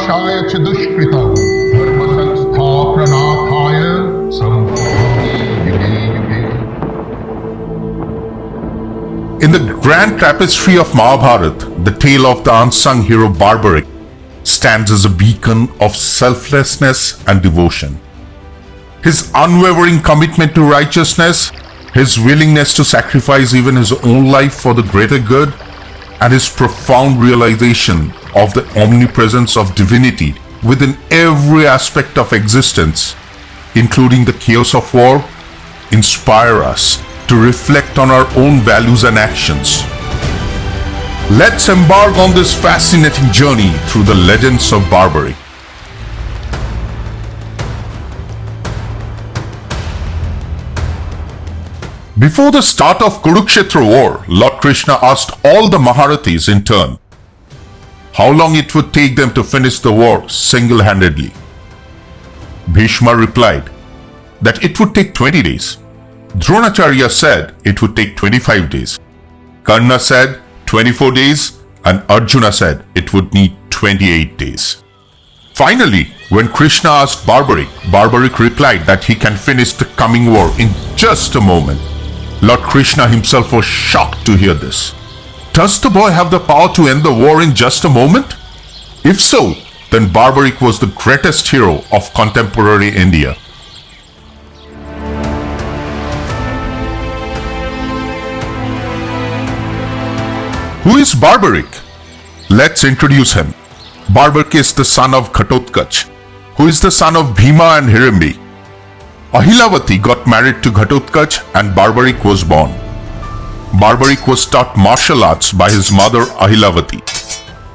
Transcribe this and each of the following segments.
vinashaya च दुष्कृतं धर्म संस्थापनार्थाय संभवामि युगे युगे. In the grand tapestry of Mahabharat, the tale of the unsung hero Barbarik stands as a beacon of selflessness and devotion. His unwavering commitment to righteousness, his willingness to sacrifice even his own life for the greater good, and his profound realization of the omnipresence of divinity within every aspect of existence, including the chaos of war, inspire us to reflect on our own values and actions. Let's embark on this fascinating journey through the legends of Barbarik. Before the start of Kurukshetra war, Lord Krishna asked all the Maharathis in turn how long it would take them to finish the war single-handedly. Bhishma replied that it would take 20 days. Dronacharya said it would take 25 days. Karna said 24 days, and Arjuna said it would need 28 days. Finally, when Krishna asked Barbarik, Barbarik replied that he can finish the coming war in just a moment. Lord Krishna himself was shocked to hear this. Does the boy have the power to end the war in just a moment? If so, then Barbarik was the greatest hero of contemporary India. Who is Barbarik? Let's introduce him. Barbarik is the son of Ghatotkacha, who is the son of Bhima and Hirimbi. Ahilavati got married to Ghatotkacha and Barbarik was born. Barbarik was taught martial arts by his mother Ahilavati.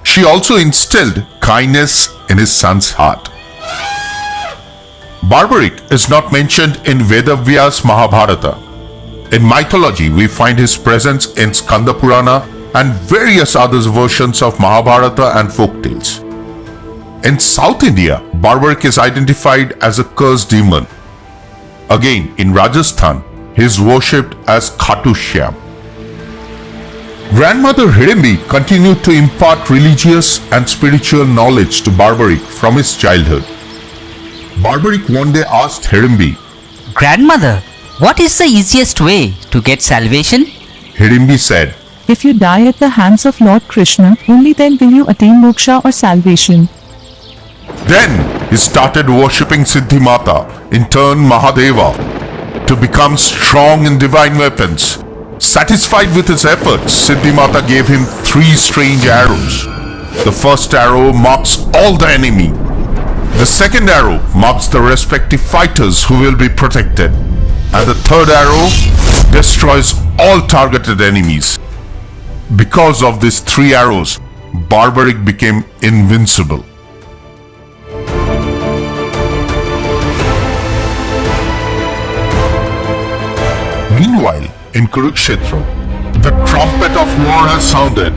She also instilled kindness in his son's heart. Barbarik is not mentioned in Vedavyas Mahabharata. In mythology, we find his presence in Skanda Purana and various other versions of Mahabharata and folktales. In South India, Barbarik is identified as a cursed demon. Again, in Rajasthan, he is worshipped as Khatushyam. Grandmother Hirimbi continued to impart religious and spiritual knowledge to Barbarik from his childhood. Barbarik one day asked Hirimbi, Grandmother, what is the easiest way to get salvation? Hirimbi said, If you die at the hands of Lord Krishna, only then will you attain moksha or salvation. Then he started worshipping Siddhimata, in turn Mahadeva, to become strong in divine weapons. Satisfied with his efforts, Siddhimata gave him 3 strange arrows. The first arrow marks all the enemy. The second arrow marks the respective fighters who will be protected. And the third arrow destroys all targeted enemies. Because of these 3 arrows, Barbarik became invincible. Meanwhile, in Kurukshetra, the trumpet of war has sounded.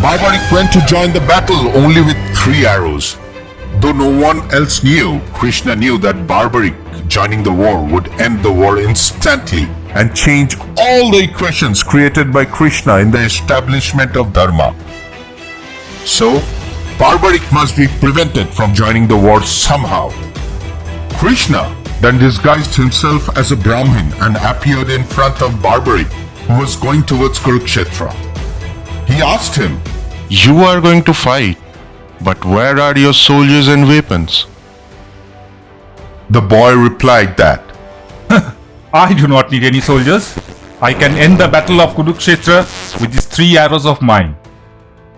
Barbarik went to join the battle only with 3 arrows. Though no one else knew, Krishna knew that Barbarik joining the war would end the war instantly and change all the equations created by Krishna in the establishment of Dharma. So, Barbarik must be prevented from joining the war somehow. Krishna then disguised himself as a Brahmin and appeared in front of Barbarik, who was going towards Kurukshetra. He asked him, You are going to fight, but where are your soldiers and weapons? The boy replied that, I do not need any soldiers. I can end the battle of Kurukshetra with these 3 arrows of mine.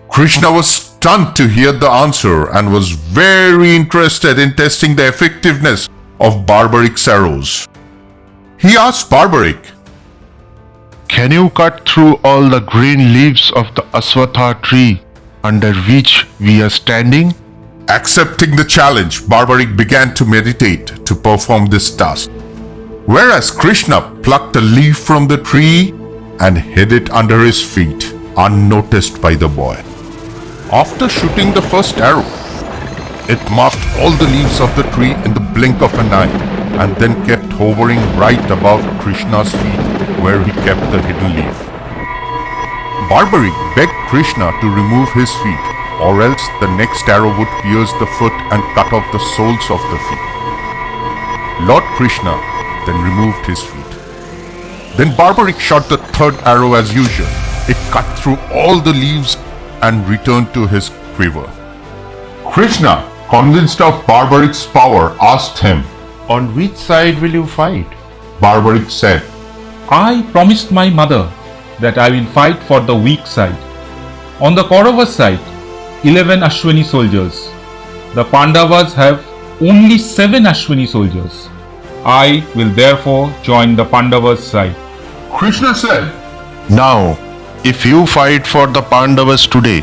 Krishna was stunned to hear the answer and was very interested in testing the effectiveness of Barbarik's arrows. He asked Barbarik, Can you cut through all the green leaves of the Aswatha tree under which we are standing? Accepting the challenge, Barbarik began to meditate to perform this task. Whereas Krishna plucked a leaf from the tree and hid it under his feet, unnoticed by the boy. After shooting the first arrow, it marked all the leaves of the tree in the blink of an eye and then kept hovering right above Krishna's feet where he kept the hidden leaf. Barbarik begged Krishna to remove his feet, or else the next arrow would pierce the foot and cut off the soles of the feet. Lord Krishna then removed his feet. Then Barbarik shot the third arrow as usual. It cut through all the leaves and returned to his quiver. Krishna, convinced of Barbarik's power, asked him, On which side will you fight? Barbarik said, I promised my mother that I will fight for the weak side. On the Kauravas side, 11 Ashwini soldiers. The Pandavas have only 7 Ashwini soldiers. I will therefore join the Pandavas side. Krishna said, Now, if you fight for the Pandavas today,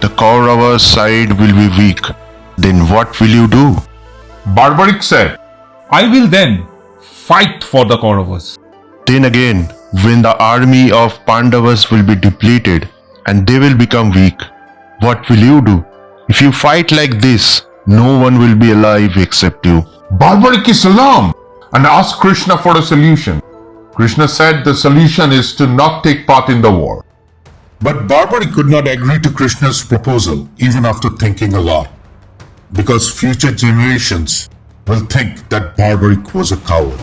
the Kauravas side will be weak. Then what will you do? Barbarik said, I will then fight for the Kauravas. Then again, when the army of Pandavas will be depleted and they will become weak, what will you do? If you fight like this, no one will be alive except you. Barbarik is alarmed and asked Krishna for a solution. Krishna said the solution is to not take part in the war. But Barbarik could not agree to Krishna's proposal even after thinking a lot, because future generations will think that Barbarik was a coward.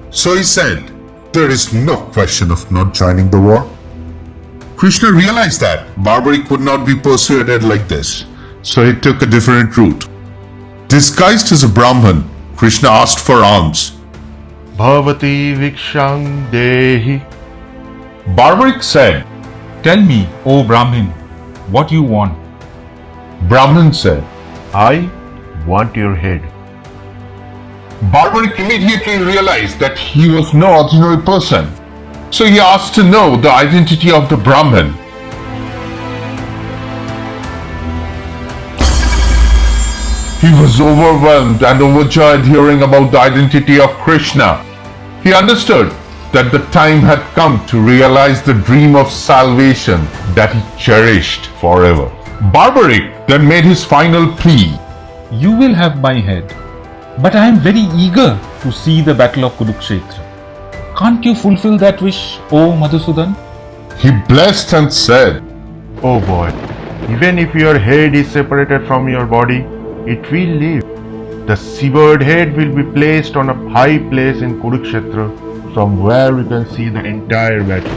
So he said, there is no question of not joining the war. Krishna realized that Barbarik could not be persuaded like this, so he took a different route. Disguised as a Brahman, Krishna asked for alms. Bhavati vikshang dehi. Barbarik said, Tell me, O Brahmin, what you want. Brahman said, I want your head. Barbarik immediately realized that he was no ordinary person. So he asked to know the identity of the Brahmin. He was overwhelmed and overjoyed hearing about the identity of Krishna. He understood that the time had come to realize the dream of salvation that he cherished forever. Barbarik then made his final plea. You will have my head, but I am very eager to see the Battle of Kurukshetra. Can't you fulfill that wish, O Madhusudan? He blessed and said, Oh boy, even if your head is separated from your body, it will live. The severed head will be placed on a high place in Kurukshetra, from where you can see the entire battle.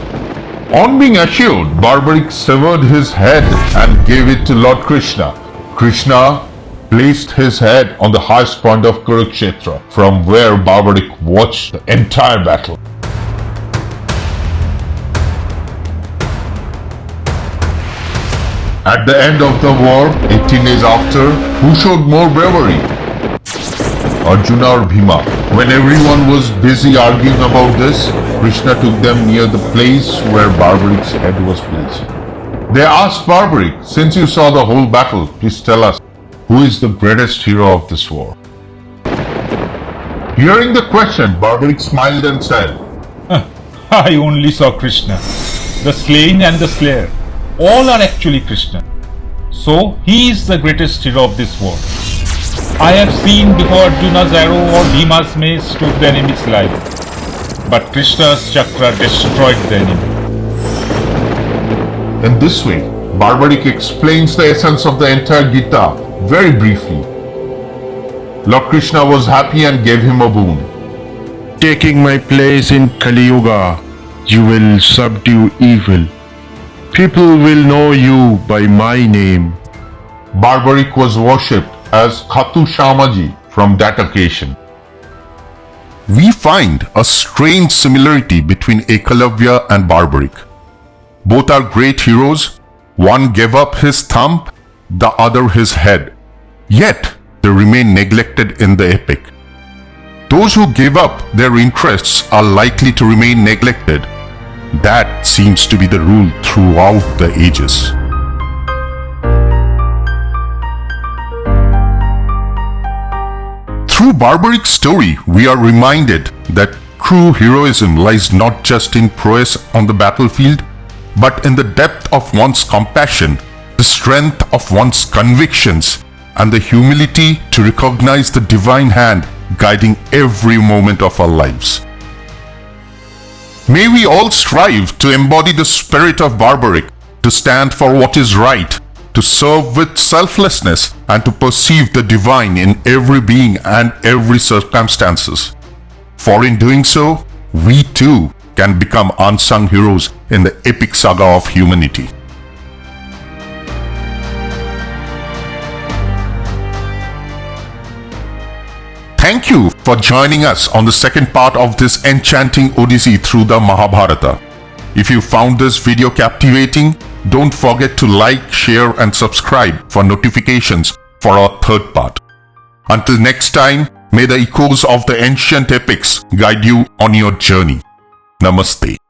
On being assured, Barbarik severed his head and gave it to Lord Krishna. Krishna placed his head on the highest point of Kurukshetra, from where Barbarik watched the entire battle. At the end of the war, 18 days after, who showed more bravery? Arjuna or Bhima? When everyone was busy arguing about this, Krishna took them near the place where Barbarik's head was placed. They asked Barbarik, since you saw the whole battle, please tell us, who is the greatest hero of this war? Hearing the question, Barbarik smiled and said, I only saw Krishna. The slain and the slayer, all are actually Krishna. So he is the greatest hero of this war. I have seen before Arjuna's arrow or Bhima's mace took the enemy's life, but Krishna's chakra destroyed the enemy. In this way, Barbarik explains the essence of the entire Gita very briefly. Lord Krishna was happy and gave him a boon. Taking my place in Kali Yuga, you will subdue evil. People will know you by my name. Barbarik was worshipped as Khatu Shamaji from that occasion. We find a strange similarity between Ekalavya and Barbarik. Both are great heroes. One gave up his thumb, the other his head. Yet they remain neglected in the epic. Those who give up their interests are likely to remain neglected. That seems to be the rule throughout the ages. Through Barbarik's story, we are reminded that true heroism lies not just in prowess on the battlefield, but in the depth of one's compassion, the strength of one's convictions, and the humility to recognize the divine hand guiding every moment of our lives. May we all strive to embody the spirit of Barbarik, to stand for what is right, to serve with selflessness and to perceive the divine in every being and every circumstances. For in doing so, we too can become unsung heroes in the epic saga of humanity. Thank you for joining us on the second part of this enchanting odyssey through the Mahabharata. If you found this video captivating, don't forget to like, share and subscribe for notifications for our third part. Until next time, may the echoes of the ancient epics guide you on your journey. Namaste.